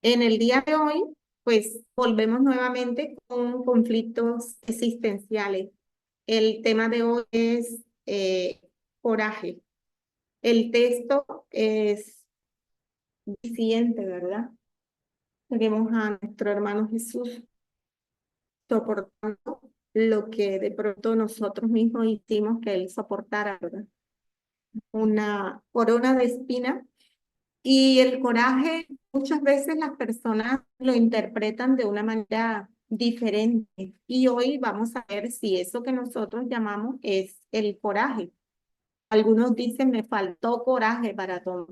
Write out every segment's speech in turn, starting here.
En el día de hoy, pues volvemos nuevamente con conflictos existenciales. El tema de hoy es coraje. El texto es diciente, ¿verdad? Tenemos a nuestro hermano Jesús soportando lo que de pronto nosotros mismos hicimos que él soportara, ¿verdad? Una corona de espina. Y el coraje, muchas veces las personas lo interpretan de una manera diferente. Y hoy vamos a ver si eso que nosotros llamamos es el coraje. Algunos dicen, me faltó coraje para tomar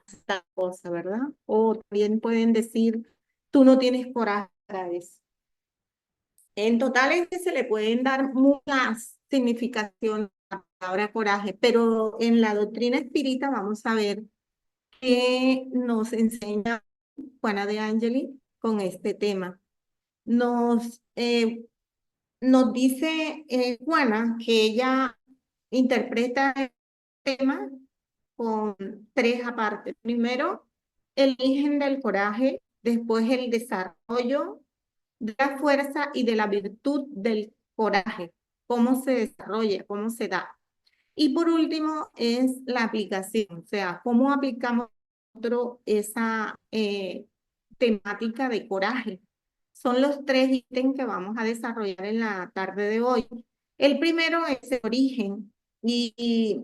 esta cosa, ¿verdad? O también pueden decir, tú no tienes coraje para eso. En total es que se le pueden dar muchas significaciones a la palabra coraje, pero en la doctrina espírita vamos a ver que nos enseña Juana de Angeli con este tema. Nos dice Juana que ella interpreta el tema con tres apartes. Primero, el origen del coraje, después el desarrollo de la fuerza y de la virtud del coraje, cómo se desarrolla, cómo se da. Y por último es la aplicación, o sea, cómo aplicamos nosotros esa temática de coraje. Son los tres ítems que vamos a desarrollar en la tarde de hoy. El primero es el origen y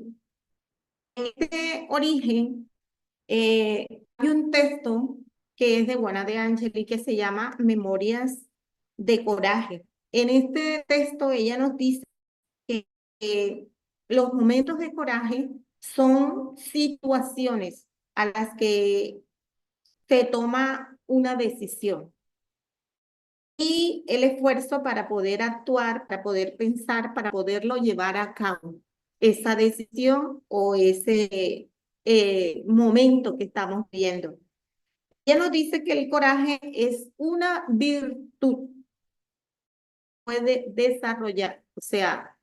en este origen hay un texto que es de Juana de Angeli que se llama Memorias de Coraje. En este texto ella nos dice que los momentos de coraje son situaciones a las que se toma una decisión y el esfuerzo para poder actuar, para poder pensar, para poderlo llevar a cabo, esa decisión o ese momento que estamos viendo. Ella nos dice que el coraje es una virtud que puede desarrollar, o sea,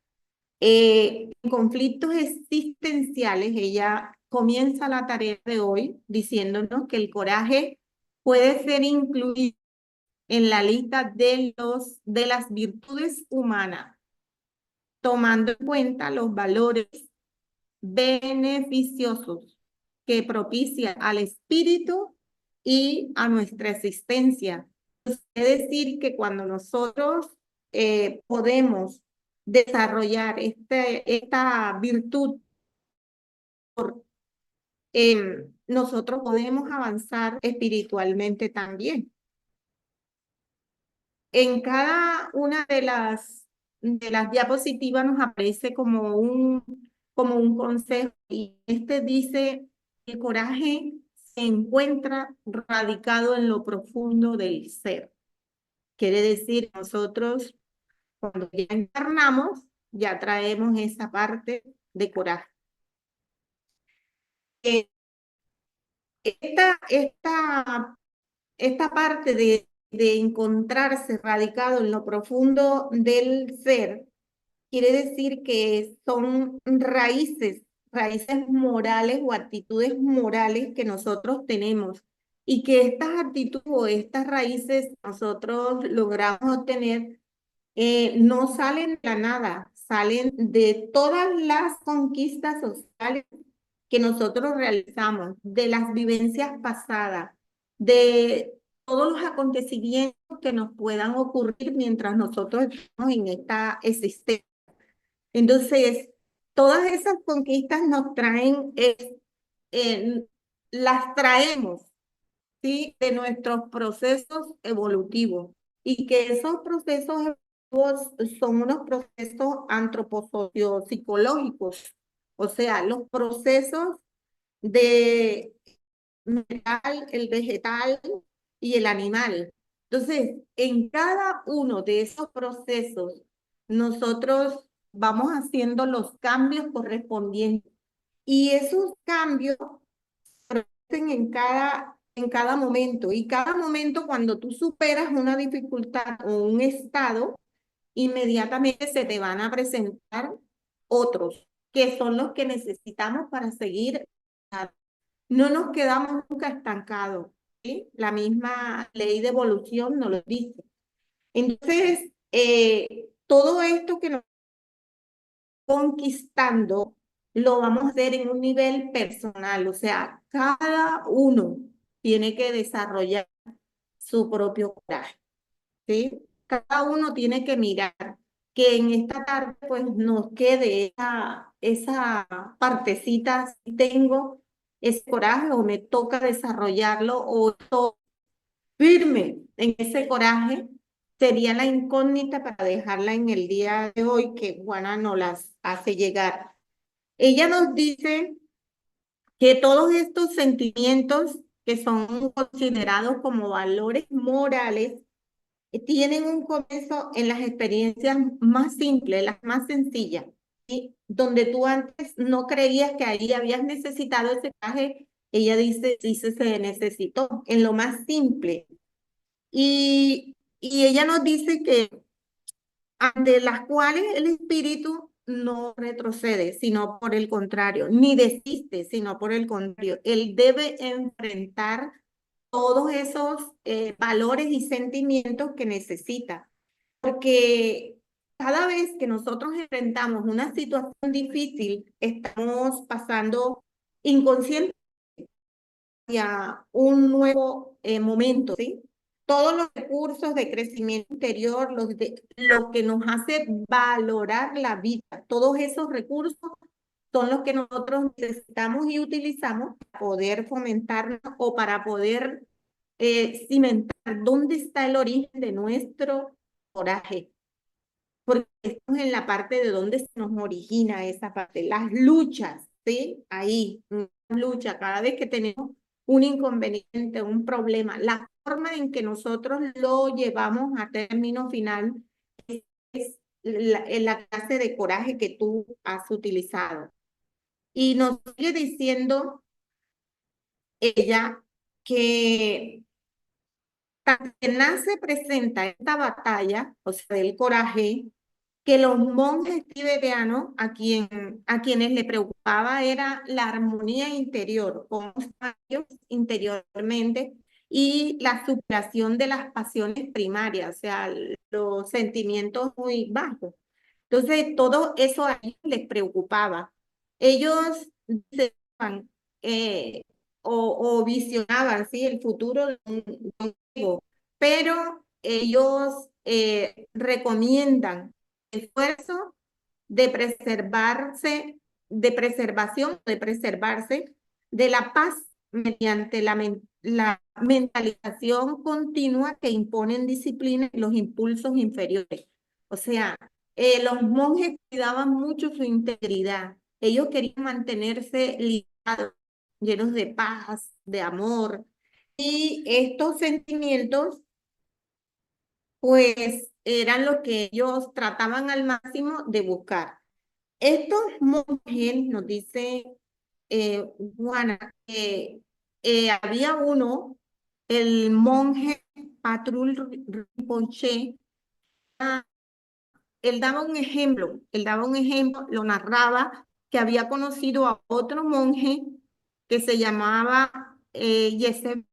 en conflictos existenciales, ella comienza la tarea de hoy diciéndonos que el coraje puede ser incluido en la lista de las virtudes humanas, tomando en cuenta los valores beneficiosos que propician al espíritu y a nuestra existencia. Es decir, que cuando nosotros podemos desarrollar esta virtud, nosotros podemos avanzar espiritualmente también. En cada una de las diapositivas nos aparece como un consejo y este dice, el coraje se encuentra radicado en lo profundo del ser. Quiere decir, nosotros cuando ya encarnamos, ya traemos esa parte de coraje. Eh, esta parte de encontrarse radicado en lo profundo del ser, quiere decir que son raíces morales o actitudes morales que nosotros tenemos y que estas actitudes o estas raíces nosotros logramos obtener no salen de la nada, salen de todas las conquistas sociales que nosotros realizamos, de las vivencias pasadas, de todos los acontecimientos que nos puedan ocurrir mientras nosotros estamos en esta existencia. Entonces, todas esas conquistas nos traen, eh, las traemos, ¿sí? De nuestros procesos evolutivos y que esos procesos evolutivos son unos procesos antroposociopsicológicos, o sea, los procesos de mineral, el vegetal y el animal. Entonces, en cada uno de esos procesos, nosotros vamos haciendo los cambios correspondientes y esos cambios se producen en cada momento. Y cada momento, cuando tú superas una dificultad o un estado, inmediatamente se te van a presentar otros, que son los que necesitamos para seguir. No nos quedamos nunca estancados. ¿sí? La misma ley de evolución nos lo dice. Entonces, todo esto que nos conquistando lo vamos a hacer en un nivel personal, o sea, cada uno tiene que desarrollar su propio coraje, ¿sí? Cada uno tiene que mirar que en esta tarde pues nos quede esa partecita, si tengo ese coraje o me toca desarrollarlo o estoy firme en ese coraje, sería la incógnita para dejarla en el día de hoy que Juana nos las hace llegar. Ella nos dice que todos estos sentimientos que son considerados como valores morales tienen un comienzo en las experiencias más simples, las más sencillas, ¿sí? Donde tú antes no creías que ahí habías necesitado ese traje, ella dice, sí se necesitó, en lo más simple. Y ella nos dice que ante las cuales el espíritu no retrocede, sino por el contrario, ni desiste, sino por el contrario. Él debe enfrentar todos esos valores y sentimientos que necesita, porque cada vez que nosotros enfrentamos una situación difícil, estamos pasando inconscientemente hacia un nuevo momento, ¿sí? Todos los recursos de crecimiento interior, lo que nos hace valorar la vida, todos esos recursos son los que nosotros necesitamos y utilizamos para poder fomentarnos o para poder cimentar dónde está el origen de nuestro coraje. Porque estamos en la parte de dónde se nos origina esa parte, las luchas, ¿sí? Ahí, una lucha, cada vez que tenemos un inconveniente, un problema, la forma en que nosotros lo llevamos a término final es la clase de coraje que tú has utilizado. Y nos sigue diciendo ella que también se presenta esta batalla, o sea, del coraje, que los monjes tibetanos, a quienes le preocupaba era la armonía interior, cómo estaban ellos interiormente, y la superación de las pasiones primarias, o sea, los sentimientos muy bajos. Entonces, todo eso a ellos les preocupaba. Ellos deseaban, o visionaban, ¿sí? El futuro de un ego, pero ellos recomiendan esfuerzo de preservarse, de preservación, de preservarse de la paz mediante la mentalización continua que imponen disciplina y los impulsos inferiores. O sea, los monjes cuidaban mucho su integridad. Ellos querían mantenerse ligados, llenos de paz, de amor. Y estos sentimientos pues eran los que ellos trataban al máximo de buscar. Estos monjes, nos dice Juana, que había uno, el monje Patrul Rinpoche, él daba un ejemplo, lo narraba, que había conocido a otro monje que se llamaba Yeseben,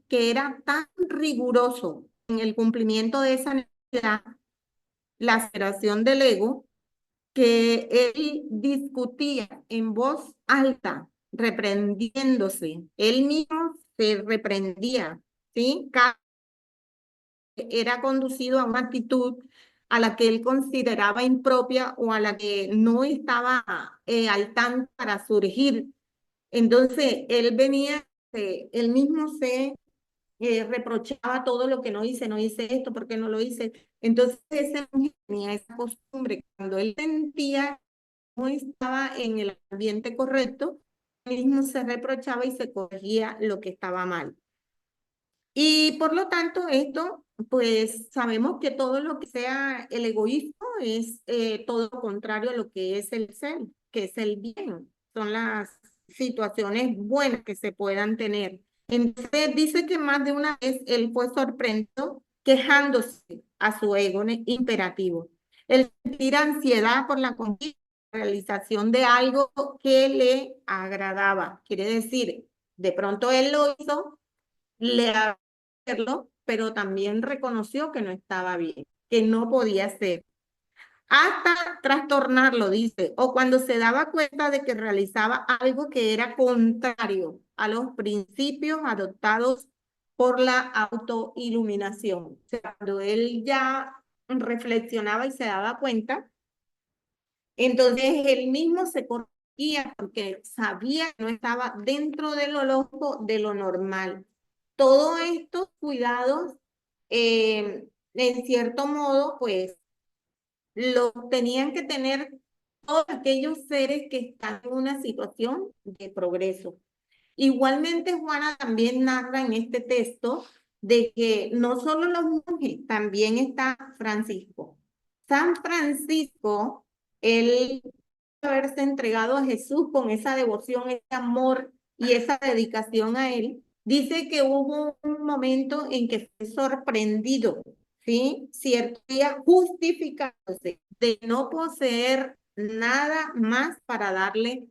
que era tan riguroso en el cumplimiento de esa necesidad, la aspiración del ego, que él discutía en voz alta, reprendiéndose. Él mismo se reprendía, ¿sí? Era conducido a una actitud a la que él consideraba impropia o a la que no estaba al tanto para surgir. Entonces, él venía, él mismo se reprochaba todo lo que no hice esto, porque no lo hice. Entonces, ese monje tenía esa costumbre, cuando él sentía que no estaba en el ambiente correcto, él mismo se reprochaba y se corregía lo que estaba mal. Y por lo tanto, esto, pues sabemos que todo lo que sea el egoísmo es todo lo contrario a lo que es el ser, que es el bien. Son las situaciones buenas que se puedan tener. Entonces dice que más de una vez él fue sorprendido quejándose a su ego imperativo. El sentir ansiedad por la conquista, realización de algo que le agradaba. Quiere decir, de pronto él lo hizo le hacerlo, pero también reconoció que no estaba bien, que no podía ser. Hasta trastornarlo, dice, o cuando se daba cuenta de que realizaba algo que era contrario a los principios adoptados por la autoiluminación. O sea, cuando él ya reflexionaba y se daba cuenta, entonces él mismo se corregía porque sabía que no estaba dentro de lo loco, de lo normal. Todos estos cuidados, en cierto modo, pues lo tenían que tener todos aquellos seres que están en una situación de progreso. Igualmente, Juana también narra en este texto de que no solo los monjes, también está Francisco. San Francisco, él haberse entregado a Jesús con esa devoción, ese amor y esa dedicación a él, dice que hubo un momento en que fue sorprendido, ¿sí? Cierto día justificándose de no poseer nada más para darle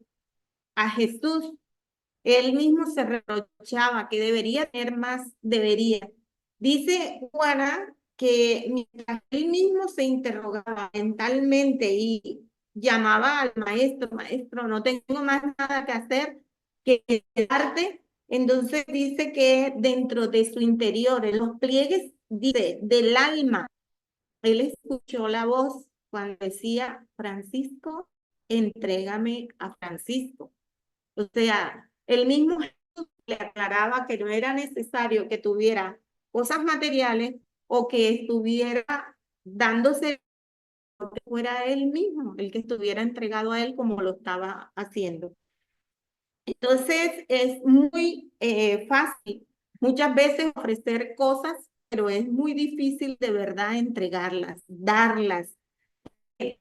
a Jesús. Él mismo se reprochaba que debería tener más, debería. Dice Juana que mientras él mismo se interrogaba mentalmente y llamaba al maestro, maestro, no tengo más nada que hacer que darte, entonces dice que dentro de su interior, en los pliegues, dice, del alma, él escuchó la voz cuando decía, Francisco, entrégame a Francisco. O sea, el mismo Jesús le aclaraba que no era necesario que tuviera cosas materiales o que estuviera dándose que fuera él mismo, el que estuviera entregado a él como lo estaba haciendo. Entonces es muy fácil muchas veces ofrecer cosas, pero es muy difícil de verdad entregarlas, darlas,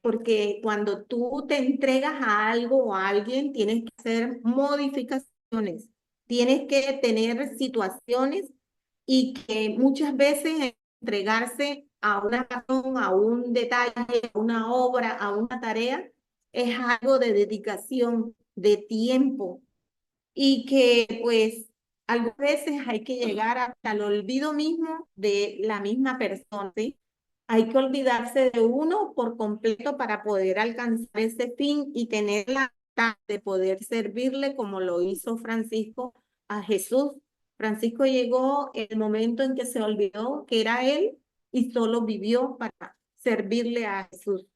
porque cuando tú te entregas a algo o a alguien, tienes que hacer modificaciones, tienes que tener situaciones y que muchas veces entregarse a una razón, a un detalle, a una obra, a una tarea, es algo de dedicación, de tiempo y que pues algunas veces hay que llegar hasta el olvido mismo de la misma persona, ¿sí? Hay que olvidarse de uno por completo para poder alcanzar ese fin y tener la voluntad de poder servirle como lo hizo Francisco a Jesús. Francisco llegó el momento en que se olvidó que era él y solo vivió para servirle a Jesús.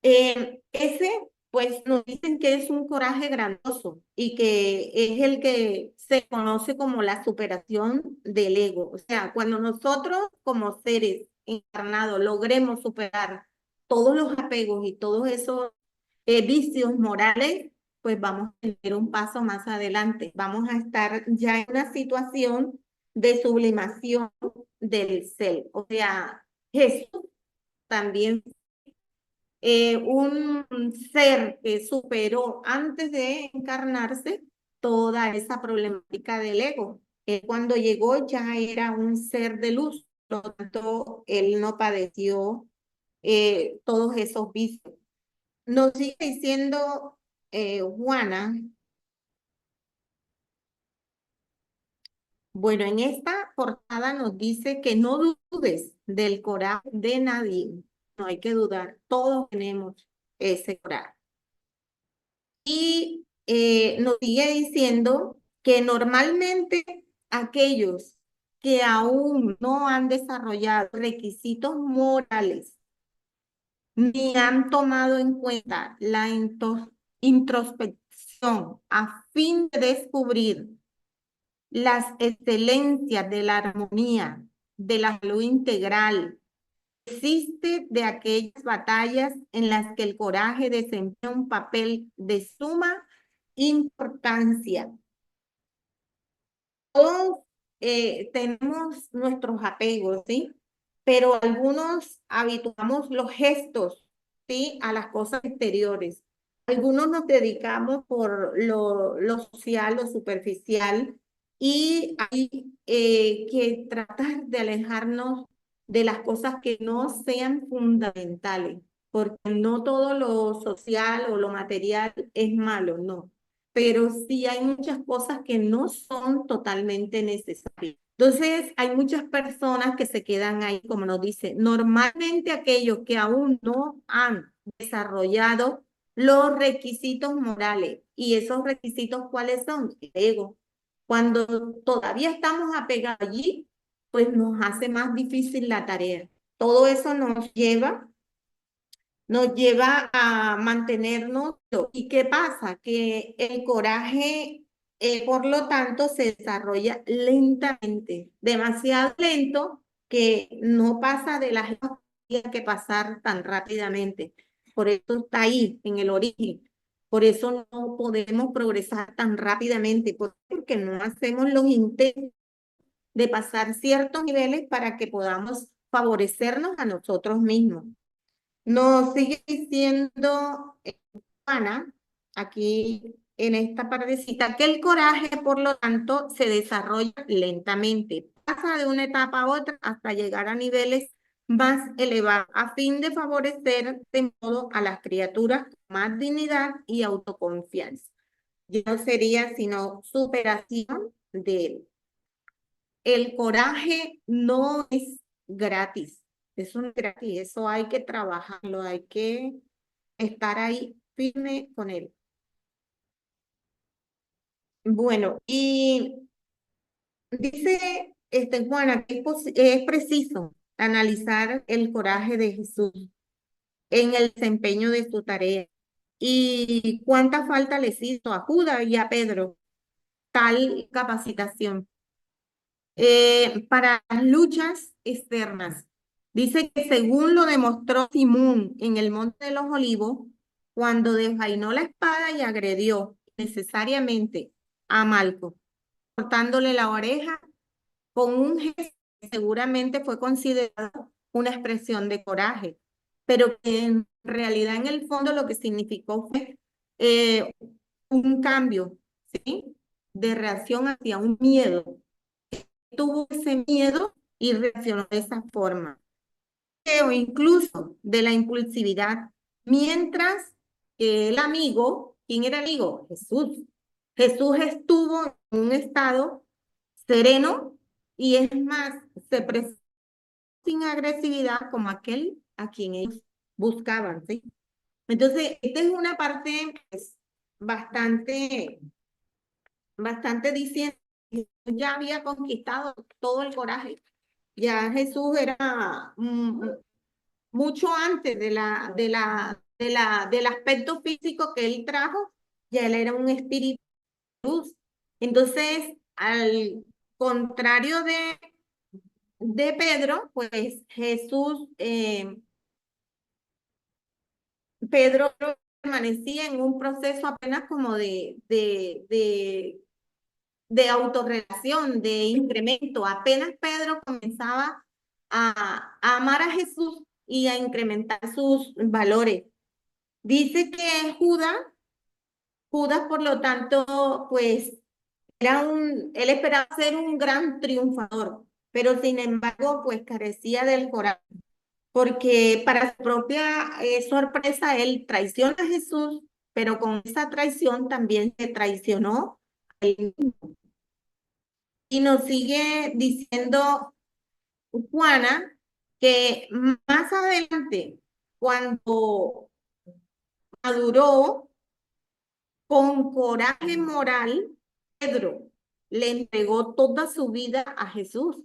Ese, pues nos dicen que es un coraje grandioso y que es el que se conoce como la superación del ego. O sea, cuando nosotros como seres encarnados logremos superar todos los apegos y todos esos vicios morales, pues vamos a tener un paso más adelante. Vamos a estar ya en una situación de sublimación del ser. O sea, Jesús también un ser que superó antes de encarnarse toda esa problemática del ego. Cuando llegó ya era un ser de luz, por lo tanto, él no padeció todos esos vicios. Nos sigue diciendo Juana, bueno, en esta portada nos dice que no dudes del coraje de nadie. No hay que dudar, todos tenemos ese coraje. Y nos sigue diciendo que normalmente aquellos que aún no han desarrollado requisitos morales ni han tomado en cuenta la introspección a fin de descubrir las excelencias de la armonía, de la salud integral, existe de aquellas batallas en las que el coraje desempeña un papel de suma importancia. Todos tenemos nuestros apegos, ¿sí? Pero algunos habituamos los gestos, ¿sí? A las cosas exteriores. Algunos nos dedicamos por lo social, lo superficial, y hay que tratar de alejarnos de las cosas que no sean fundamentales, porque no todo lo social o lo material es malo, no. pero sí hay muchas cosas que no son totalmente necesarias. Entonces, hay muchas personas que se quedan ahí, como nos dice, normalmente aquellos que aún no han desarrollado los requisitos morales. ¿Y esos requisitos cuáles son? El ego. Cuando todavía estamos apegados allí, pues nos hace más difícil la tarea. Todo eso nos lleva a mantenernos. ¿Y qué pasa? Que el coraje, por lo tanto, se desarrolla lentamente, demasiado lento, que no pasa de las cosas que hay que pasar tan rápidamente. Por eso está ahí, en el origen. Por eso no podemos progresar tan rápidamente, porque no hacemos los intentos de pasar ciertos niveles para que podamos favorecernos a nosotros mismos. Nos sigue diciendo Ana, aquí en esta partecita, que el coraje, por lo tanto, se desarrolla lentamente. Pasa de una etapa a otra hasta llegar a niveles más elevados, a fin de favorecer de modo a las criaturas con más dignidad y autoconfianza. Ya no sería sino superación de él. El coraje no es gratis, eso no es gratis, eso hay que trabajarlo, hay que estar ahí firme con él. Bueno, y dice Juana que es preciso analizar el coraje de Jesús en el desempeño de su tarea y cuánta falta les hizo a Judas y a Pedro tal capacitación. Para las luchas externas. Dice que según lo demostró Simón en el Monte de los Olivos, cuando desenvainó la espada y agredió necesariamente a Malco, cortándole la oreja con un gesto que seguramente fue considerado una expresión de coraje, pero que en realidad en el fondo lo que significó fue un cambio, ¿sí? De reacción hacia un miedo. Tuvo ese miedo y reaccionó de esa forma. O incluso de la impulsividad, mientras que el amigo, ¿quién era el amigo? Jesús. Jesús estuvo en un estado sereno y es más, se presentó sin agresividad como aquel a quien ellos buscaban, ¿sí? Entonces, esta es una parte pues, bastante diciendo que ya había conquistado todo el coraje. Ya Jesús era mucho antes del aspecto físico que él trajo, ya él era un espíritu de luz. Entonces, al contrario de Pedro, pues Jesús, Pedro permanecía en un proceso apenas como de autorrelación, de incremento. Apenas Pedro comenzaba a amar a Jesús y a incrementar sus valores. Dice que Judas por lo tanto, pues él esperaba ser un gran triunfador, pero sin embargo, pues carecía del corazón, porque para su propia sorpresa, él traiciona a Jesús, pero con esa traición también se traicionó a él mismo. Y nos sigue diciendo Juana que más adelante, cuando maduró con coraje moral, Pedro le entregó toda su vida a Jesús,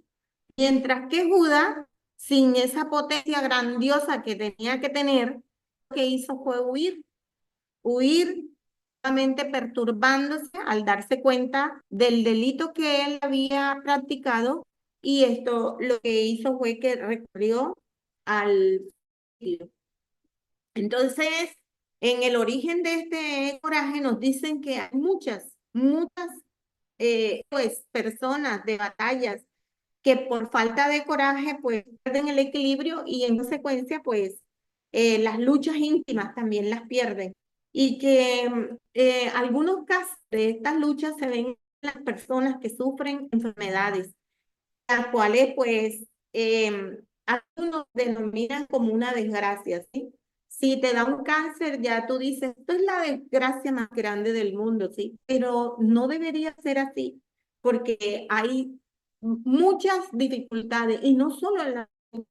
mientras que Judas, sin esa potencia grandiosa que tenía que tener, lo que hizo fue huir, solamente perturbándose al darse cuenta del delito que él había practicado, y esto lo que hizo fue que recurrió al suicidio. Entonces, en el origen de este coraje nos dicen que hay muchas pues, personas de batallas que por falta de coraje pues pierden el equilibrio y en consecuencia pues las luchas íntimas también las pierden. Y que algunos casos de estas luchas se ven en las personas que sufren enfermedades, las cuales pues algunos denominan como una desgracia, ¿sí? Si te da un cáncer, ya tú dices, esto es la desgracia más grande del mundo, ¿sí? Pero no debería ser así, porque hay muchas dificultades, y no solo en la salud,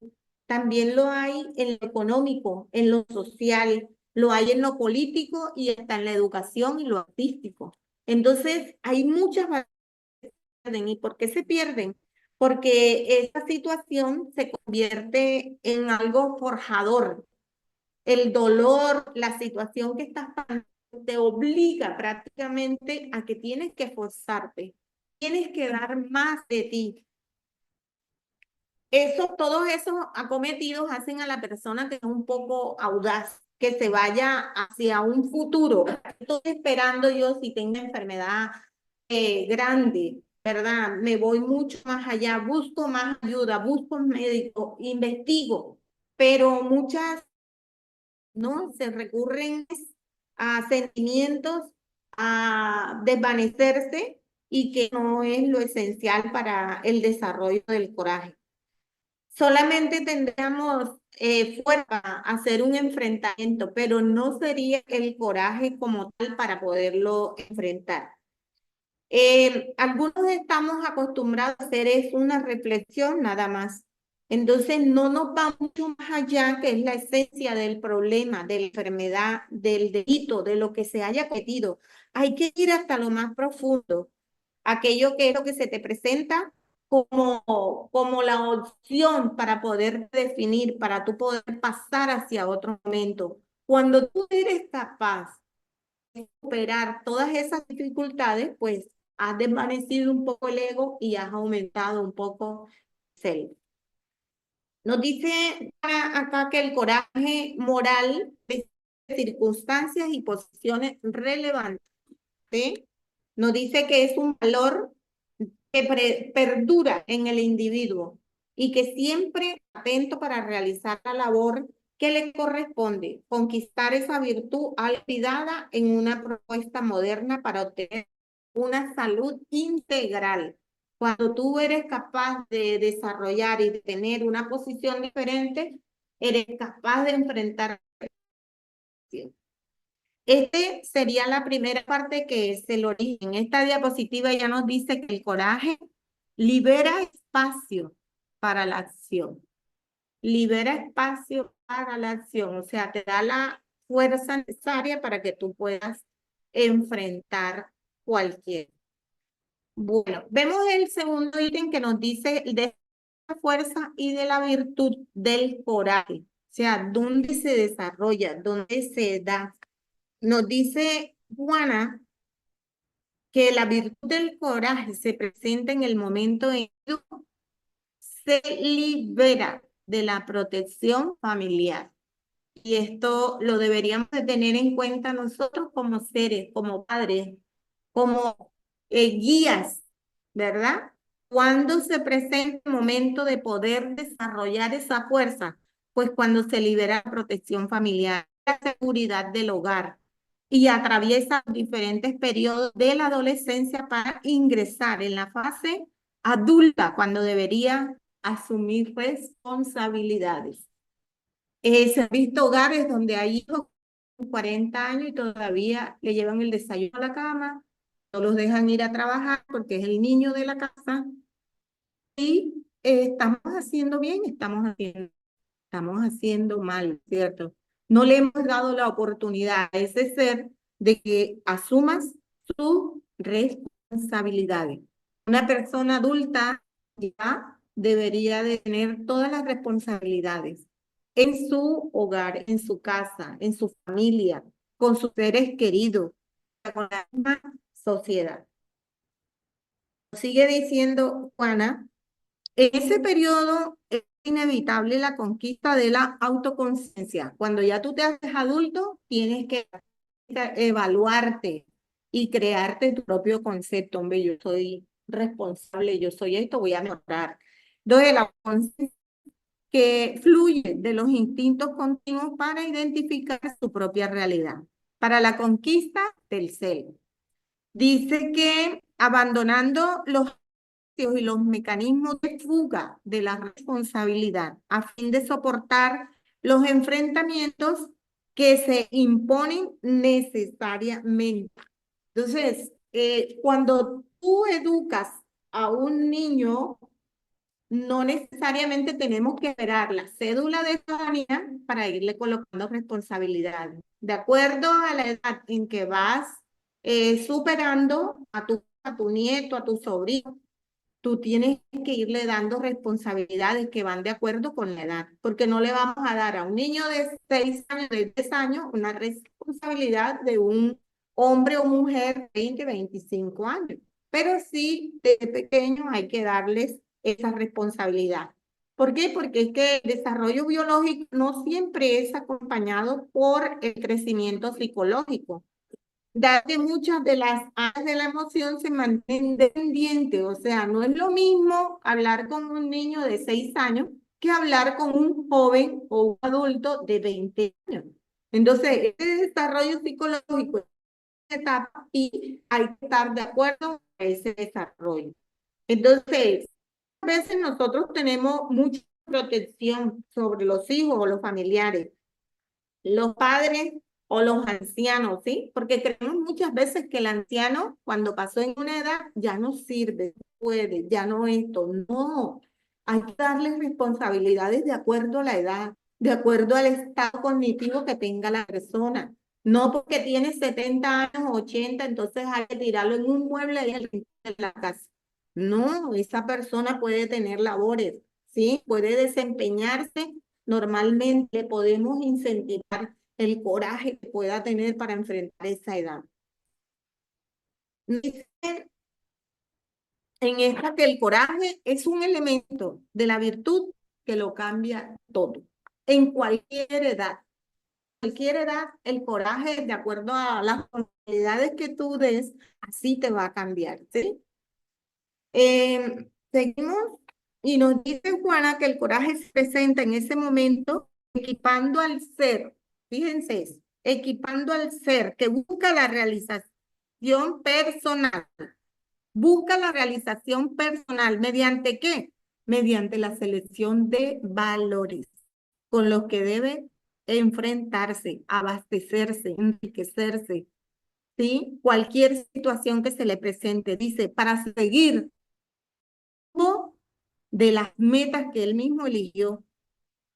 también lo hay en lo económico, en lo social, lo hay en lo político y hasta en la educación y lo artístico. Entonces, hay muchas variedades. ¿Y por qué se pierden? Porque esa situación se convierte en algo forjador. El dolor, la situación que estás pasando, te obliga prácticamente a que tienes que esforzarte, tienes que dar más de ti. Todos esos acometidos hacen a la persona que es un poco audaz, que se vaya hacia un futuro. Estoy esperando yo si tengo enfermedad grande, ¿verdad? Me voy mucho más allá, busco más ayuda, busco un médico, investigo, pero muchas ¿no? Se recurren a sentimientos, a desvanecerse y que no es lo esencial para el desarrollo del coraje. Solamente tendríamos fuerza a hacer un enfrentamiento, pero no sería el coraje como tal para poderlo enfrentar. Algunos estamos acostumbrados a hacer es una reflexión nada más. Entonces no nos va mucho más allá, que es la esencia del problema, de la enfermedad, del delito, de lo que se haya cometido. Hay que ir hasta lo más profundo, aquello que es lo que se te presenta como la opción para poder definir, para tú poder pasar hacia otro momento. Cuando tú eres capaz superar todas esas dificultades, pues has desvanecido un poco el ego y has aumentado un poco el. Nos dice acá que el coraje moral de circunstancias y posiciones relevantes, ¿sí? Nos dice que es un valor que perdura en el individuo y que siempre atento para realizar la labor que le corresponde, conquistar esa virtud olvidada en una propuesta moderna para obtener una salud integral. Cuando tú eres capaz de desarrollar y de tener una posición diferente, eres capaz de enfrentar. Este sería la primera parte, que es el origen. Esta diapositiva ya nos dice que el coraje libera espacio para la acción. Libera espacio para la acción, o sea, te da la fuerza necesaria para que tú puedas enfrentar cualquier. Bueno, vemos el segundo ítem que nos dice de la fuerza y de la virtud del coraje. O sea, dónde se desarrolla, dónde se da. Nos dice Juana que la virtud del coraje se presenta en el momento en que se libera de la protección familiar. Y esto lo deberíamos de tener en cuenta nosotros como seres, como padres, como guías, ¿verdad? Cuando se presenta el momento de poder desarrollar esa fuerza, pues cuando se libera la protección familiar, la seguridad del hogar y atraviesa diferentes periodos de la adolescencia para ingresar en la fase adulta, cuando debería asumir responsabilidades. Se han visto hogares donde hay hijos con 40 años y todavía le llevan el desayuno a la cama, no los dejan ir a trabajar porque es el niño de la casa, y estamos haciendo bien, estamos haciendo mal, ¿cierto? No le hemos dado la oportunidad a ese ser de que asumas sus responsabilidades. Una persona adulta ya debería de tener todas las responsabilidades en su hogar, en su casa, en su familia, con sus seres queridos, con la misma sociedad. Sigue diciendo Juana, en ese periodo es inevitable la conquista de la autoconciencia. Cuando ya tú te haces adulto, tienes que evaluarte y crearte tu propio concepto. Hombre, yo soy responsable, yo soy esto, voy a mejorar. Entonces, la conciencia que fluye de los instintos continuos para identificar su propia realidad, para la conquista del ser. Dice que abandonando los y los mecanismos de fuga de la responsabilidad a fin de soportar los enfrentamientos, que se imponen necesariamente. Entonces, cuando tú educas a un niño, no necesariamente tenemos que esperar la cédula de ciudadanía para irle colocando responsabilidades. De acuerdo a la edad en que vas superando a tu nieto, a tu sobrino, tú tienes que irle dando responsabilidades que van de acuerdo con la edad, porque no le vamos a dar a un niño de 6 años, de 10 años, una responsabilidad de un hombre o mujer de 20, 25 años. Pero sí, desde pequeños hay que darles esa responsabilidad. ¿Por qué? Porque es que el desarrollo biológico no siempre es acompañado por el crecimiento psicológico, dado que muchas de las áreas de la emoción se mantienen dependientes. O sea, no es lo mismo hablar con un niño de 6 años que hablar con un joven o un adulto de 20 años. Entonces, este desarrollo psicológico es una etapa y hay que estar de acuerdo a ese desarrollo. Entonces, a veces nosotros tenemos mucha protección sobre los hijos o los familiares, los padres o los ancianos, ¿sí? Porque creemos muchas veces que el anciano, cuando pasó en una edad, ya no sirve, puede, ya no esto. No, hay que darles responsabilidades de acuerdo a la edad, de acuerdo al estado cognitivo que tenga la persona. No porque tiene 70 años, 80, entonces hay que tirarlo en un mueble y al rincón de la casa. No, esa persona puede tener labores, ¿sí? Puede desempeñarse. Normalmente podemos incentivar el coraje que pueda tener para enfrentar esa edad. Dicen en esta que el coraje es un elemento de la virtud que lo cambia todo, en cualquier edad. Cualquier edad, el coraje, de acuerdo a las posibilidades que tú des, así te va a cambiar, ¿sí? Seguimos y nos dice Juana que el coraje se presenta en ese momento equipando al ser, fíjense eso, equipando al ser que busca la realización personal. Busca la realización personal. ¿Mediante qué? Mediante la selección de valores con los que debe enfrentarse, abastecerse, enriquecerse, ¿sí? Cualquier situación que se le presente. Dice, para seguir de las metas que él mismo eligió,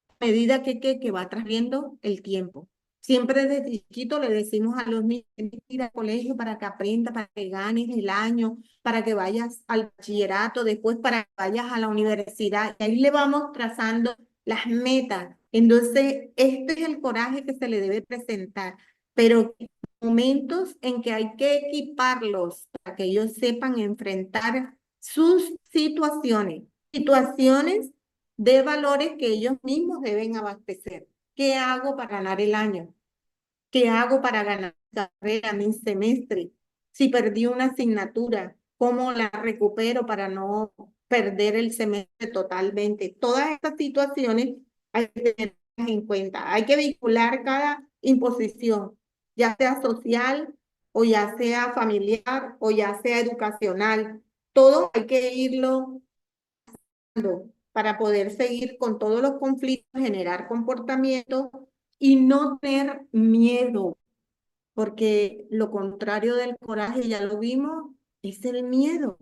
a medida que va transcurriendo el tiempo. Siempre desde chiquito le decimos a los niños, tienes que ir al colegio para que aprenda, para que ganes el año, para que vayas al bachillerato, después para que vayas a la universidad. Y ahí le vamos trazando las metas. Entonces, este es el coraje que se le debe presentar, pero momentos en que hay que equiparlos para que ellos sepan enfrentar sus situaciones de valores que ellos mismos deben abastecer. ¿Qué hago para ganar el año? ¿Qué hago para ganar mi carrera, mi semestre? Si perdí una asignatura, ¿cómo la recupero para no perder el semestre totalmente? Todas estas situaciones hay que tenerlas en cuenta. Hay que vincular cada imposición, ya sea social o ya sea familiar o ya sea educacional. Todo hay que irlo para poder seguir con todos los conflictos, generar comportamientos y no tener miedo, porque lo contrario del coraje, ya lo vimos, es el miedo.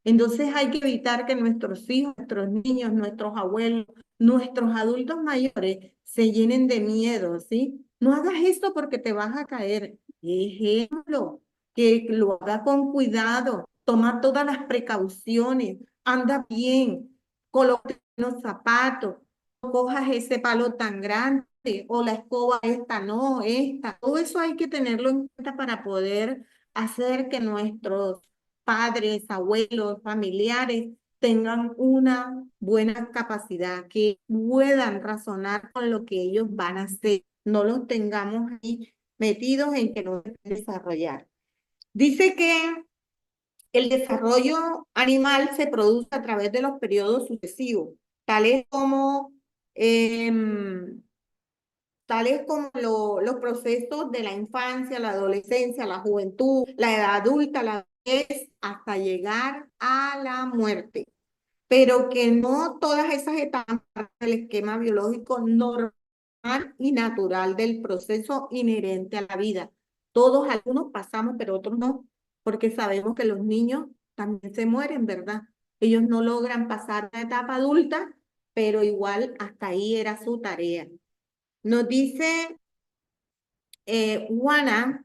Entonces hay que evitar que nuestros hijos, nuestros niños, nuestros abuelos, nuestros adultos mayores se llenen de miedo, ¿sí? No hagas esto porque te vas a caer. Ejemplo, que lo haga con cuidado, toma todas las precauciones, anda bien, coloca los zapatos, no cojas ese palo tan grande o la escoba esta, no, esta. Todo eso hay que tenerlo en cuenta para poder hacer que nuestros padres, abuelos, familiares tengan una buena capacidad, que puedan razonar con lo que ellos van a hacer. No los tengamos ahí metidos en que no deben desarrollar. Dice que el desarrollo animal se produce a través de los periodos sucesivos, tales como los procesos de la infancia, la adolescencia, la juventud, la edad adulta, la vejez, hasta llegar a la muerte. Pero que no todas esas etapas del esquema biológico normal y natural del proceso inherente a la vida. Todos, algunos pasamos, pero otros no, porque sabemos que los niños también se mueren, ¿verdad? Ellos no logran pasar la etapa adulta, pero igual hasta ahí era su tarea. Nos dice Juana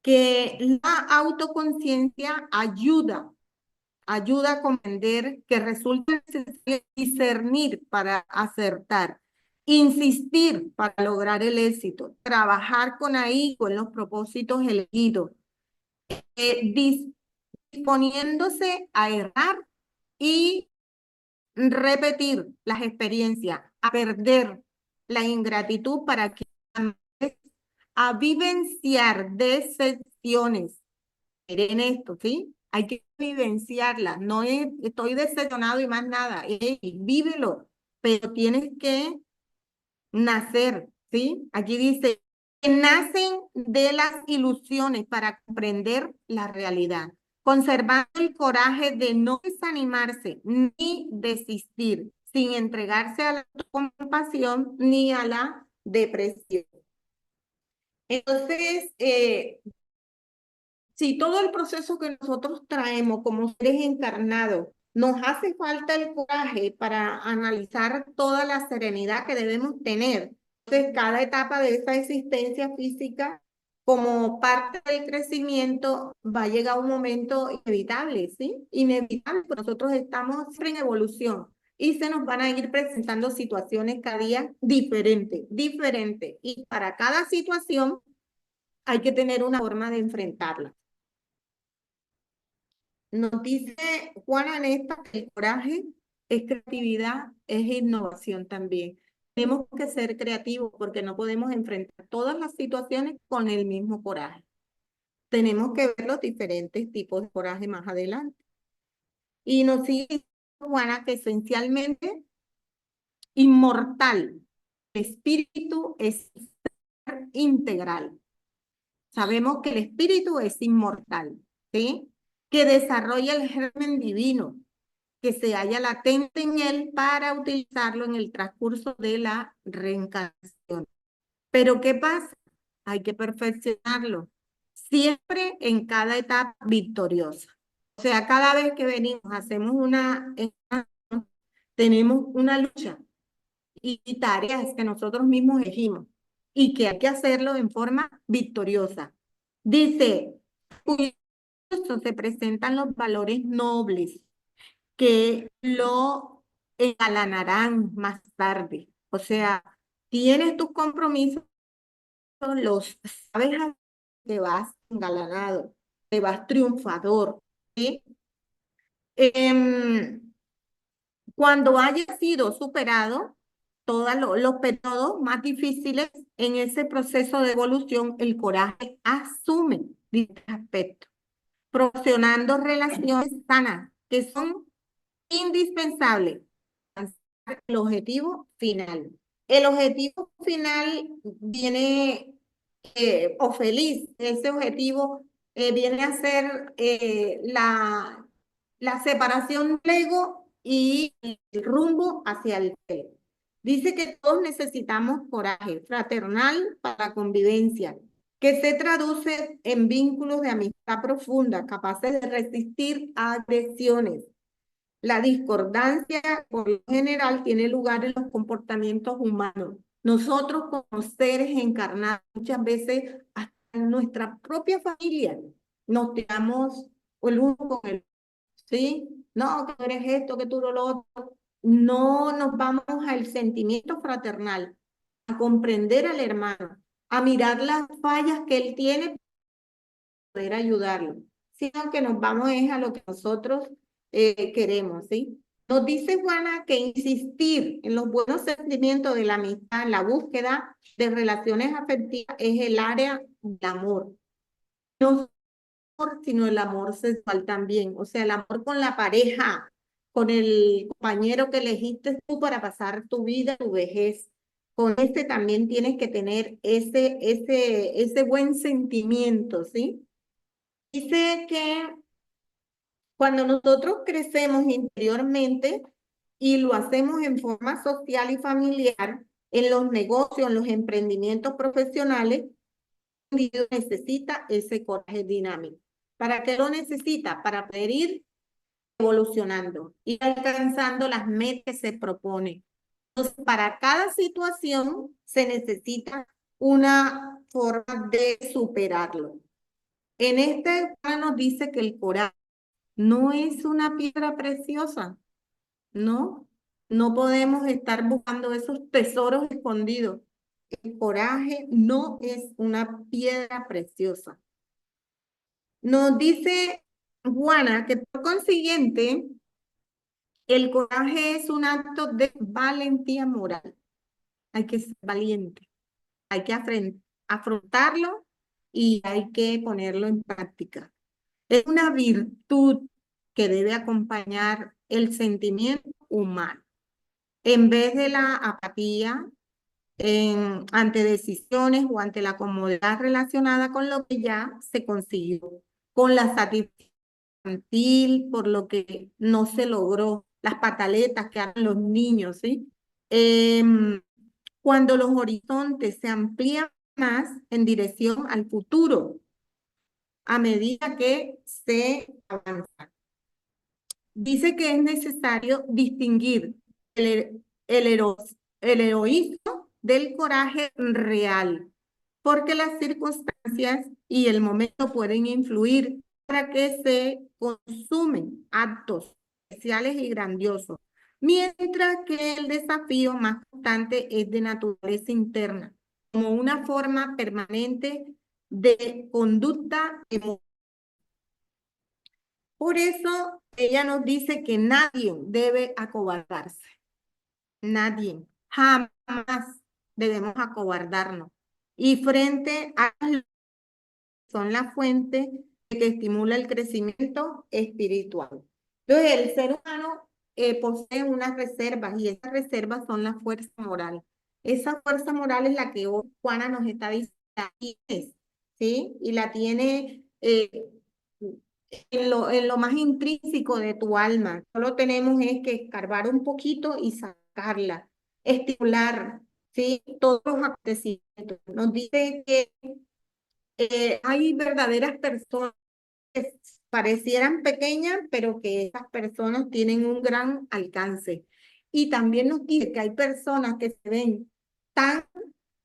que la autoconciencia ayuda a comprender que resulta necesario discernir para acertar, insistir para lograr el éxito, trabajar con ahínco en los propósitos elegidos, disponiéndose a errar y repetir las experiencias, a perder la ingratitud para que a vivenciar decepciones. Miren esto, ¿sí? Hay que vivenciarla. No es, estoy decepcionado y más nada. Ey, vívelo, pero tienes que nacer, ¿sí? Aquí dice, que nacen de las ilusiones para comprender la realidad, conservando el coraje de no desanimarse ni desistir, sin entregarse a la compasión ni a la depresión. Entonces, si todo el proceso que nosotros traemos como seres encarnados nos hace falta el coraje para analizar toda la serenidad que debemos tener, entonces cada etapa de esa existencia física como parte del crecimiento va a llegar un momento inevitable, ¿sí? Inevitable, porque nosotros estamos siempre en evolución y se nos van a ir presentando situaciones cada día diferentes. Y para cada situación hay que tener una forma de enfrentarla. Nos dice Juana Nesta que el coraje es creatividad, es innovación también. Tenemos que ser creativos porque no podemos enfrentar todas las situaciones con el mismo coraje. Tenemos que ver los diferentes tipos de coraje más adelante. Y nos dice Juana que esencialmente inmortal. El espíritu es integral. Sabemos que el espíritu es inmortal, ¿sí? Que desarrolla el germen divino, que se halla latente en él para utilizarlo en el transcurso de la reencarnación. Pero ¿qué pasa? Hay que perfeccionarlo, siempre en cada etapa victoriosa. O sea, cada vez que venimos, hacemos tenemos una lucha y tareas que nosotros mismos elegimos y que hay que hacerlo en forma victoriosa. Dice, se presentan los valores nobles que lo engalanarán más tarde. O sea, tienes tus compromisos, los sabes que vas engalanado, que vas triunfador, ¿sí? Cuando haya sido superado todos los periodos más difíciles en ese proceso de evolución, el coraje asume este aspecto, proporcionando relaciones sanas que son indispensables para alcanzar el objetivo final. El objetivo final viene, o feliz, ese objetivo viene a ser la separación del ego y el rumbo hacia el cielo. Dice que todos necesitamos coraje fraternal para la convivencia, que se traduce en vínculos de amistad profunda, capaces de resistir agresiones. La discordancia, por lo general, tiene lugar en los comportamientos humanos. Nosotros, como seres encarnados, muchas veces hasta en nuestra propia familia nos tiramos el uno con el otro, ¿sí? No, que tú eres esto, que tú eres lo otro. No nos vamos al sentimiento fraternal, a comprender al hermano, a mirar las fallas que él tiene para poder ayudarlo, sino que nos vamos es a lo que nosotros queremos, ¿sí? Nos dice Juana que insistir en los buenos sentimientos de la amistad, en la búsqueda de relaciones afectivas, es el área del amor. No amor, sino el amor sexual también. O sea, el amor con la pareja, con el compañero que elegiste tú para pasar tu vida, tu vejez. Con este también tienes que tener ese buen sentimiento, ¿sí? Dice que cuando nosotros crecemos interiormente y lo hacemos en forma social y familiar, en los negocios, en los emprendimientos profesionales, el individuo necesita ese coraje dinámico. ¿Para qué lo necesita? Para poder ir evolucionando y alcanzando las metas que se propone. Entonces, para cada situación se necesita una forma de superarlo. En este plano nos dice que el coraje no es una piedra preciosa, ¿no? No podemos estar buscando esos tesoros escondidos. El coraje no es una piedra preciosa. Nos dice Juana que por consiguiente, el coraje es un acto de valentía moral. Hay que ser valiente, hay que afrontarlo y hay que ponerlo en práctica. Es una virtud que debe acompañar el sentimiento humano. En vez de la apatía ante decisiones o ante la comodidad relacionada con lo que ya se consiguió, con la satisfacción infantil, por lo que no se logró, las pataletas que hacen los niños, ¿sí? Cuando los horizontes se amplían más en dirección al futuro, a medida que se avanza. Dice que es necesario distinguir el heroísmo del coraje real, porque las circunstancias y el momento pueden influir para que se consumen actos especiales y grandiosos, mientras que el desafío más constante es de naturaleza interna, como una forma permanente de conducta emocional. Por eso ella nos dice que nadie debe acobardarse. Nadie. Jamás debemos acobardarnos. Y frente a son la fuente que estimula el crecimiento espiritual. Entonces, el ser humano posee unas reservas y esas reservas son la fuerza moral. Esa fuerza moral es la que hoy Juana nos está diciendo, ¿sí? Y la tiene en lo más intrínseco de tu alma. Solo tenemos es que escarbar un poquito y sacarla, estimular, ¿sí? Todos los acontecimientos. Nos dice que hay verdaderas personas que parecieran pequeñas, pero que esas personas tienen un gran alcance. Y también nos dice que hay personas que se ven tan,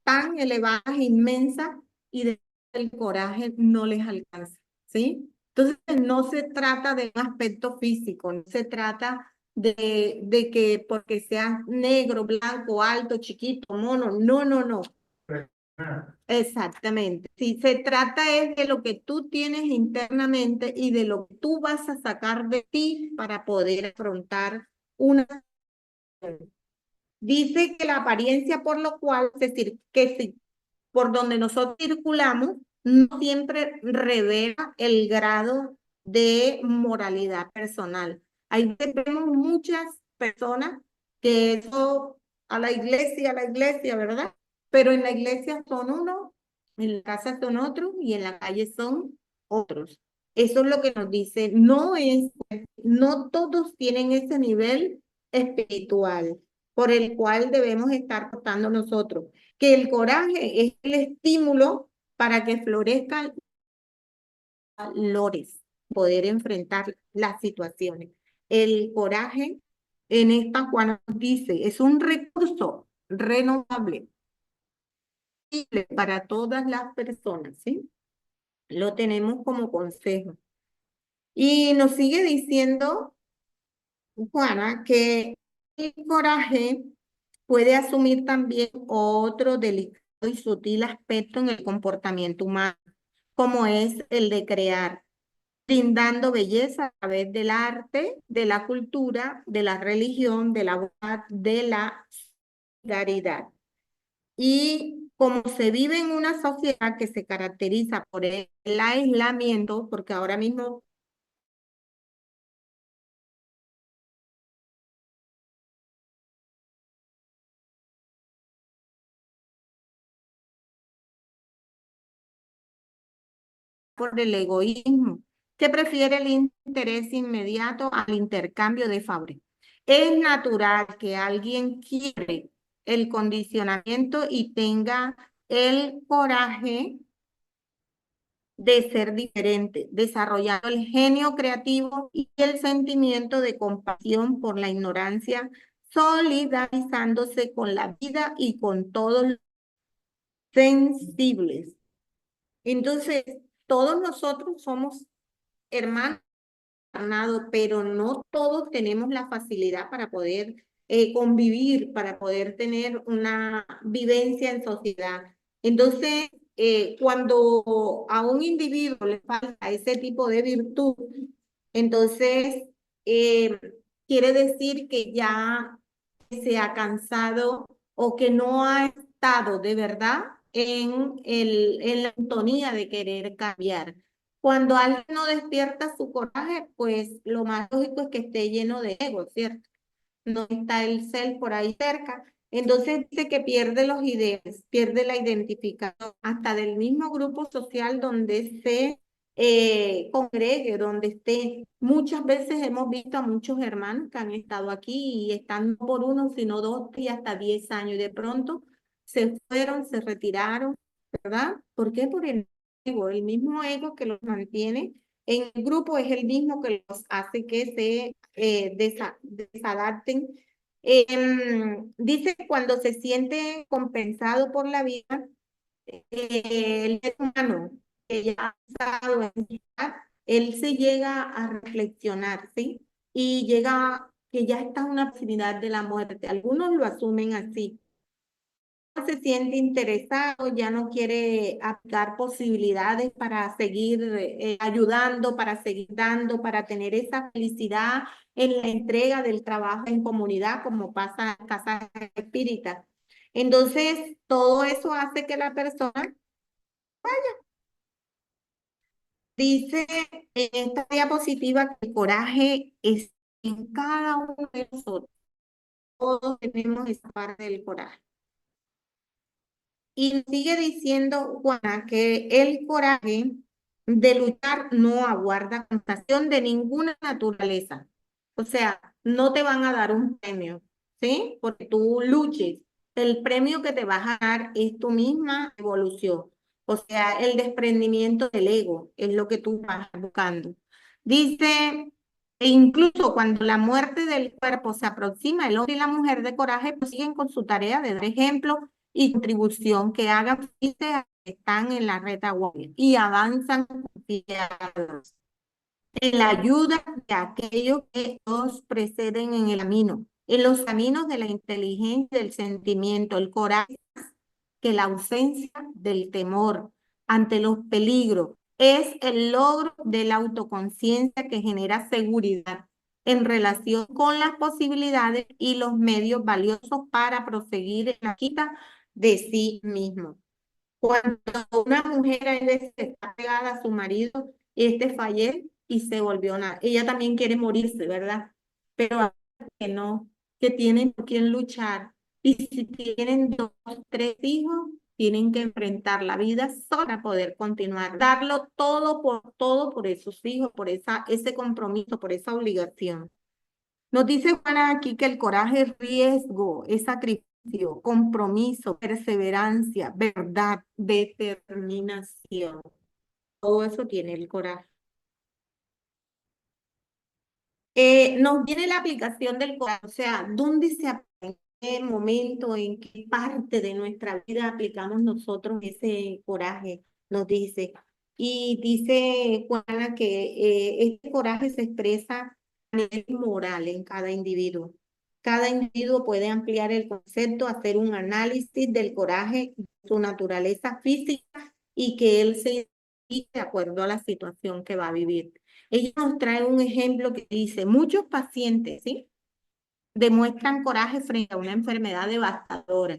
tan elevadas, inmensas, y el coraje no les alcanza, ¿sí? Entonces, no se trata de un aspecto físico, no se trata de que porque seas negro, blanco, alto, chiquito, mono, no, no, no. Exactamente. Si se trata es de lo que tú tienes internamente y de lo que tú vas a sacar de ti para poder afrontar una. Dice que la apariencia por lo cual, es decir, que si por donde nosotros circulamos, no siempre revela el grado de moralidad personal. Ahí vemos muchas personas que eso a la iglesia, ¿verdad? Pero en la iglesia son unos, en la casa son otros y en la calle son otros. Eso es lo que nos dice, no todos tienen ese nivel espiritual por el cual debemos estar portando nosotros. Que el coraje es el estímulo para que florezcan valores, poder enfrentar las situaciones. El coraje, en esta Juana dice, es un recurso renovable para todas las personas, ¿sí? Lo tenemos como consejo. Y nos sigue diciendo Juana que el coraje puede asumir también otro delicado y sutil aspecto en el comportamiento humano, como es el de crear, brindando belleza a través del arte, de la cultura, de la religión, de la bondad, de la solidaridad. Y como se vive en una sociedad que se caracteriza por el aislamiento, porque ahora mismo por el egoísmo, que prefiere el interés inmediato al intercambio de favores. Es natural que alguien quiere el condicionamiento y tenga el coraje de ser diferente, desarrollando el genio creativo y el sentimiento de compasión por la ignorancia, solidarizándose con la vida y con todos los sensibles. Entonces, todos nosotros somos hermanos, pero no todos tenemos la facilidad para poder convivir, para poder tener una vivencia en sociedad. Entonces, cuando a un individuo le falta ese tipo de virtud, entonces eh, quiere decir que ya se ha cansado o que no ha estado de verdad en la sintonía de querer cambiar. Cuando alguien no despierta su coraje, pues lo más lógico es que esté lleno de ego, ¿cierto? No está el cel por ahí cerca. Entonces dice que pierde los ideales, pierde la identificación, hasta del mismo grupo social donde se congregue, donde esté. Muchas veces hemos visto a muchos hermanos que han estado aquí y están no por uno, sino dos y hasta 10 años. Y de pronto se fueron, se retiraron, ¿verdad? ¿Por qué? Por el mismo ego que los mantiene en el grupo es el mismo que los hace que se desadapten. Dice que cuando se siente compensado por la vida, el ser humano que ya ha estado en edad, él se llega a reflexionar, ¿sí? Y llega que ya está en una proximidad de la muerte. Algunos lo asumen así, se siente interesado, ya no quiere aplicar posibilidades para seguir ayudando, para seguir dando, para tener esa felicidad en la entrega del trabajo en comunidad, como pasa en Casa Espírita. Entonces, todo eso hace que la persona dice en esta diapositiva que el coraje es en cada uno de nosotros. Todos tenemos esa parte del coraje. Y sigue diciendo Juana que el coraje de luchar no aguarda contestación de ninguna naturaleza. O sea, no te van a dar un premio, ¿sí? Porque tú luches. El premio que te vas a dar es tu misma evolución. O sea, el desprendimiento del ego es lo que tú vas buscando. Dice, e incluso cuando la muerte del cuerpo se aproxima, el hombre y la mujer de coraje prosiguen con su tarea de dar ejemplo y contribución que hagan frente a que están en la retaguardia y avanzan confiados en la ayuda de aquellos que los preceden en el camino, en los caminos de la inteligencia, del sentimiento, el coraje, que la ausencia del temor ante los peligros es el logro de la autoconciencia que genera seguridad en relación con las posibilidades y los medios valiosos para proseguir en la quita de sí mismo. Cuando una mujer a veces está pegada a su marido, este fallece y se volvió nada. Ella también quiere morirse, ¿verdad? Pero hay que no, que tienen por quién luchar. Y si tienen dos, tres hijos, tienen que enfrentar la vida sola para poder continuar, darlo todo por esos hijos, por ese compromiso, por esa obligación. Nos dice Juana aquí que el coraje es riesgo, es sacrificio, compromiso, perseverancia, verdad, determinación. Todo eso tiene el coraje. Nos viene la aplicación del coraje, o sea, ¿dónde se aplica? ¿En qué momento, en qué parte de nuestra vida aplicamos nosotros ese coraje? Nos dice. Y dice Juana que este coraje se expresa a nivel moral en cada individuo. Cada individuo puede ampliar el concepto, hacer un análisis del coraje, su naturaleza física y que él se identifique de acuerdo a la situación que va a vivir. Ella nos trae un ejemplo que dice, muchos pacientes, ¿sí? Demuestran coraje frente a una enfermedad devastadora.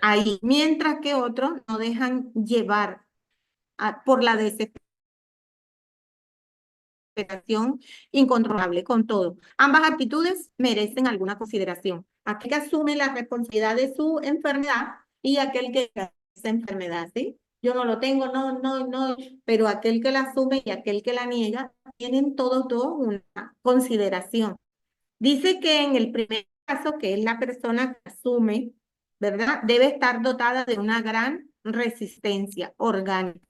Ahí, mientras que otros no dejan llevar por la desesperación incontrolable con todo. Ambas actitudes merecen alguna consideración. Aquel que asume la responsabilidad de su enfermedad y aquel que esa enfermedad, ¿sí? Yo no lo tengo, no, pero aquel que la asume y aquel que la niega tienen todos dos una consideración. Dice que en el primer caso, que es la persona que asume, ¿verdad? Debe estar dotada de una gran resistencia orgánica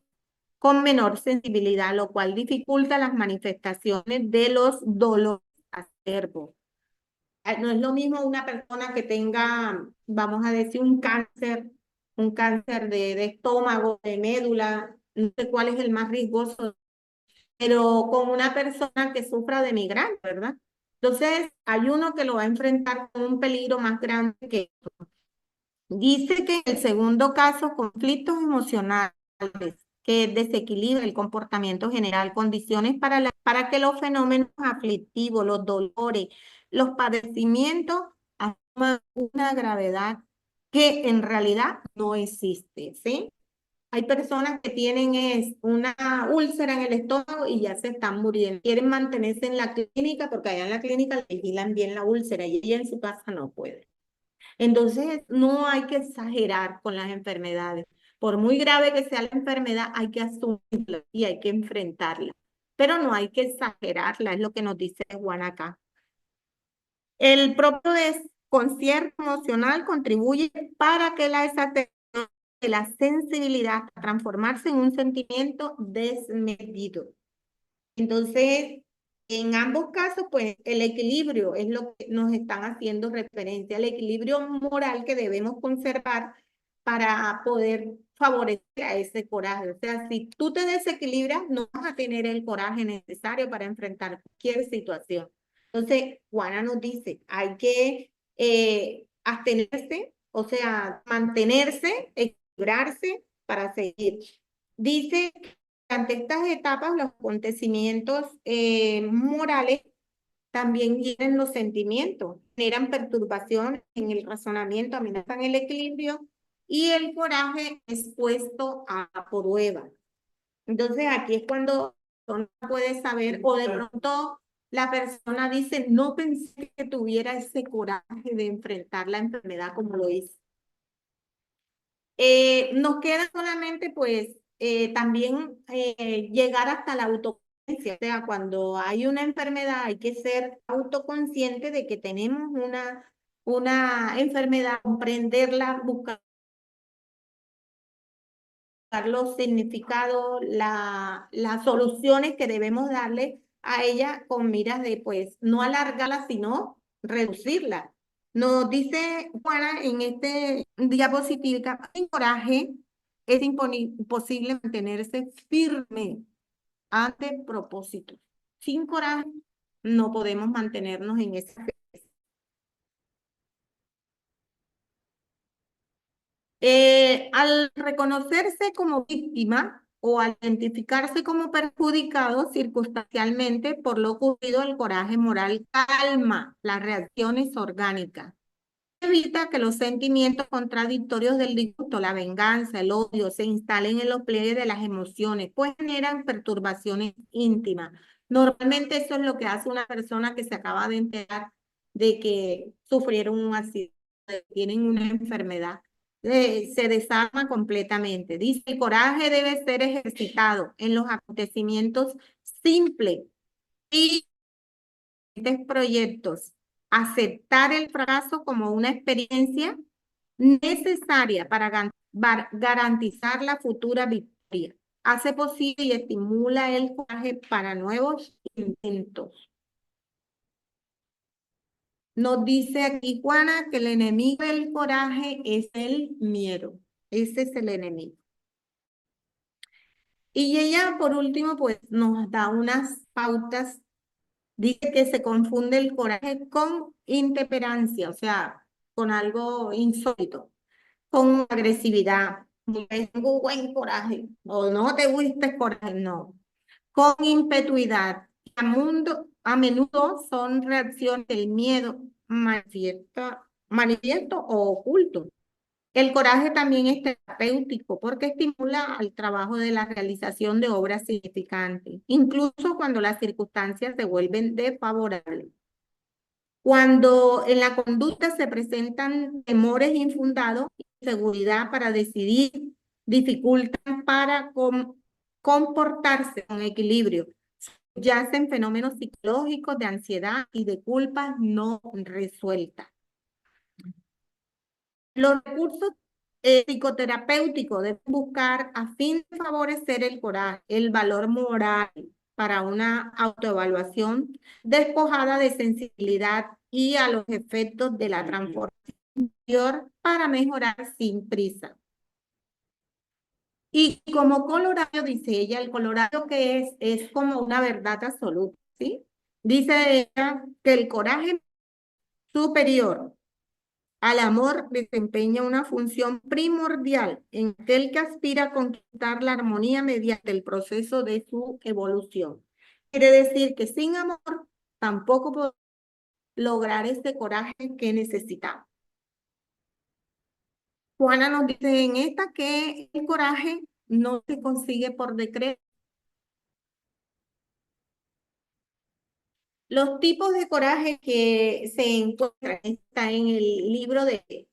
con menor sensibilidad, lo cual dificulta las manifestaciones de los dolores acerbos. No es lo mismo una persona que tenga, vamos a decir, un cáncer de estómago, de médula, no sé cuál es el más riesgoso, pero con una persona que sufra de migraña, ¿verdad? Entonces, hay uno que lo va a enfrentar con un peligro más grande que otro. Dice que en el segundo caso, conflictos emocionales que desequilibran el comportamiento general, condiciones para que los fenómenos aflictivos, los dolores, los padecimientos asuman una gravedad que en realidad no existe, ¿sí? Hay personas que tienen una úlcera en el estómago y ya se están muriendo. Quieren mantenerse en la clínica porque allá en la clínica le vigilan bien la úlcera y ella en su casa no puede. Entonces, no hay que exagerar con las enfermedades. Por muy grave que sea la enfermedad, hay que asumirla y hay que enfrentarla. Pero no hay que exagerarla, es lo que nos dice Juan acá. El propio desconcierto emocional contribuye para que la exageración de la sensibilidad a transformarse en un sentimiento desmedido. Entonces, en ambos casos, pues el equilibrio es lo que nos están haciendo referencia, el equilibrio moral que debemos conservar para poder favorecer a ese coraje. O sea, si tú te desequilibras, no vas a tener el coraje necesario para enfrentar cualquier situación. Entonces, Juana nos dice, hay que abstenerse, o sea, mantenerse, equilibrarse para seguir. Dice ante estas etapas, los acontecimientos morales también hieren los sentimientos, generan perturbación en el razonamiento, amenazan el equilibrio y el coraje es puesto a prueba. Entonces aquí es cuando uno puede saber o de pronto la persona dice, no pensé que tuviera ese coraje de enfrentar la enfermedad como lo hice. Nos queda solamente, pues, también llegar hasta la autoconciencia. O sea, cuando hay una enfermedad hay que ser autoconsciente de que tenemos una enfermedad, comprenderla, buscar los significados, las soluciones que debemos darle a ella con miras de, pues, no alargarla, sino reducirla. Nos dice Juana en este diapositiva, sin coraje es imposible mantenerse firme ante propósitos. Sin coraje no podemos mantenernos en esa. Al reconocerse como víctima o al identificarse como perjudicado circunstancialmente por lo ocurrido, el coraje moral calma las reacciones orgánicas. Evita que los sentimientos contradictorios del disgusto, la venganza, el odio, se instalen en los pliegues de las emociones, pues generan perturbaciones íntimas. Normalmente eso es lo que hace una persona que se acaba de enterar de que sufrieron un accidente, tienen una enfermedad. Se desarma completamente. Dice, el coraje debe ser ejercitado en los acontecimientos simples y proyectos. Aceptar el fracaso como una experiencia necesaria para garantizar la futura victoria. Hace posible y estimula el coraje para nuevos intentos. Nos dice aquí Juana que el enemigo del coraje es el miedo. Ese es el enemigo. Y ella, por último, pues nos da unas pautas. Dice que se confunde el coraje con intemperancia, o sea, con algo insólito, con agresividad. Tengo buen coraje, o no te gusta coraje, no. Con impetuidad. A menudo son reacciones del miedo manifiesto o oculto. El coraje también es terapéutico porque estimula al trabajo de la realización de obras significantes, incluso cuando las circunstancias se vuelven desfavorables. Cuando en la conducta se presentan temores infundados, inseguridad para decidir, dificultan para comportarse con equilibrio, yacen fenómenos psicológicos de ansiedad y de culpas no resueltas. Los recursos psicoterapéuticos deben buscar a fin de favorecer el coraje, el valor moral para una autoevaluación despojada de sensibilidad y a los efectos de la transformación interior para mejorar sin prisa. Y como Colorado, dice ella, el Colorado que es como una verdad absoluta, ¿sí? Dice ella que el coraje superior al amor desempeña una función primordial en aquel que aspira a conquistar la armonía mediante el proceso de su evolución. Quiere decir que sin amor tampoco podemos lograr ese coraje que necesitamos. Juana nos dice en esta que el coraje no se consigue por decreto. Los tipos de coraje que se encuentran está en el libro de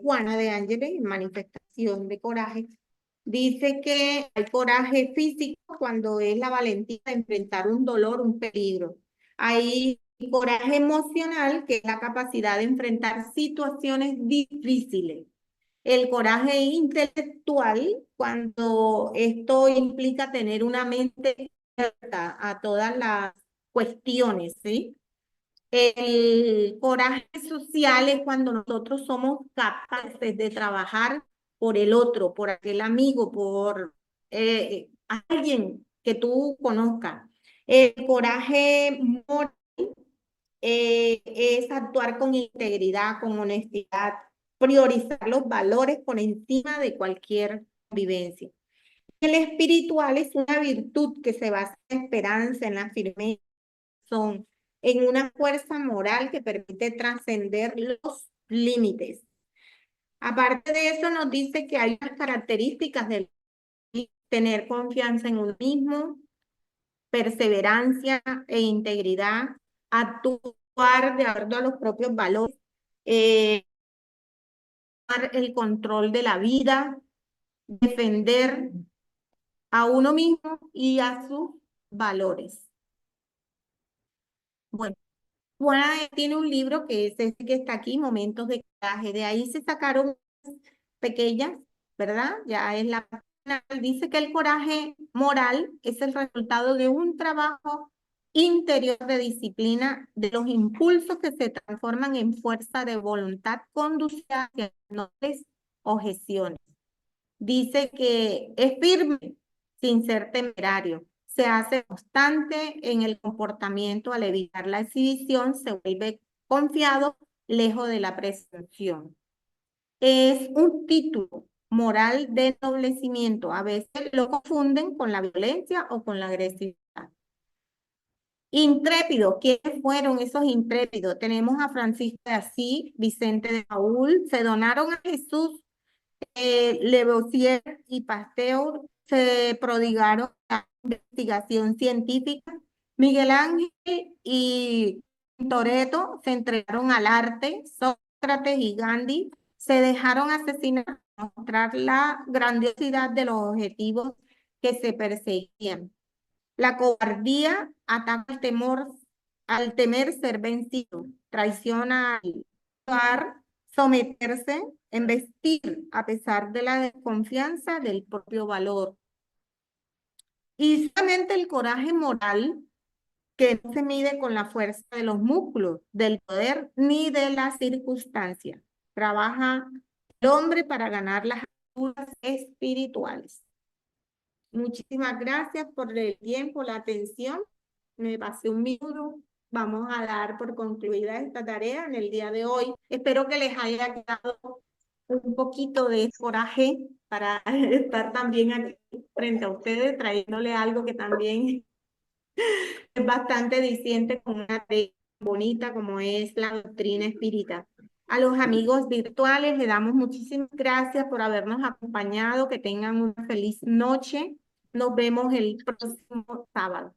Juana de Ángeles, Manifestación de Coraje. Dice que hay coraje físico cuando es la valentía de enfrentar un dolor, un peligro. Hay coraje emocional, que es la capacidad de enfrentar situaciones difíciles. El coraje intelectual, cuando esto implica tener una mente abierta a todas las cuestiones, ¿sí? El coraje social es cuando nosotros somos capaces de trabajar por el otro, por aquel amigo, por alguien que tú conozcas. El coraje moral es actuar con integridad, con honestidad, priorizar los valores por encima de cualquier vivencia. El espiritual es una virtud que se basa en la esperanza, en la firmeza, en una fuerza moral que permite trascender los límites. Aparte de eso, nos dice que hay unas características del tener confianza en uno mismo, perseverancia e integridad, actuar de acuerdo a los propios valores, el control de la vida, defender a uno mismo y a sus valores. Bueno, Juana tiene un libro que es este que está aquí, Momentos de Coraje. De ahí se sacaron pequeñas, ¿verdad? Ya es la final. Dice que el coraje moral es el resultado de un trabajo interior de disciplina, de los impulsos que se transforman en fuerza de voluntad conducida hacia nobles objeciones. Dice que es firme sin ser temerario. Se hace constante en el comportamiento al evitar la exhibición, se vuelve confiado lejos de la presunción. Es un título moral de ennoblecimiento. A veces lo confunden con la violencia o con la agresividad. Intrépido, ¿quiénes fueron esos intrépidos? Tenemos a Francisco de Asís, Vicente de Paúl, se donaron a Jesús. Lavoisier y Pasteur se prodigaron a la investigación científica. Miguel Ángel y Toretto se entregaron al arte. Sócrates y Gandhi se dejaron asesinar para mostrar la grandiosidad de los objetivos que se perseguían. La cobardía ataca al temer ser vencido, traiciona al actuar, someterse, embestir a pesar de la desconfianza del propio valor. Y solamente el coraje moral, que no se mide con la fuerza de los músculos, del poder ni de las circunstancias. Trabaja el hombre para ganar las alturas espirituales. Muchísimas gracias por el tiempo, la atención. Me pasé un minuto. Vamos a dar por concluida esta tarea en el día de hoy. Espero que les haya quedado un poquito de coraje para estar también aquí frente a ustedes, trayéndole algo que también es bastante diciente con una tarea bonita como es la doctrina espírita. A los amigos virtuales le damos muchísimas gracias por habernos acompañado. Que tengan una feliz noche. Nos vemos el próximo sábado.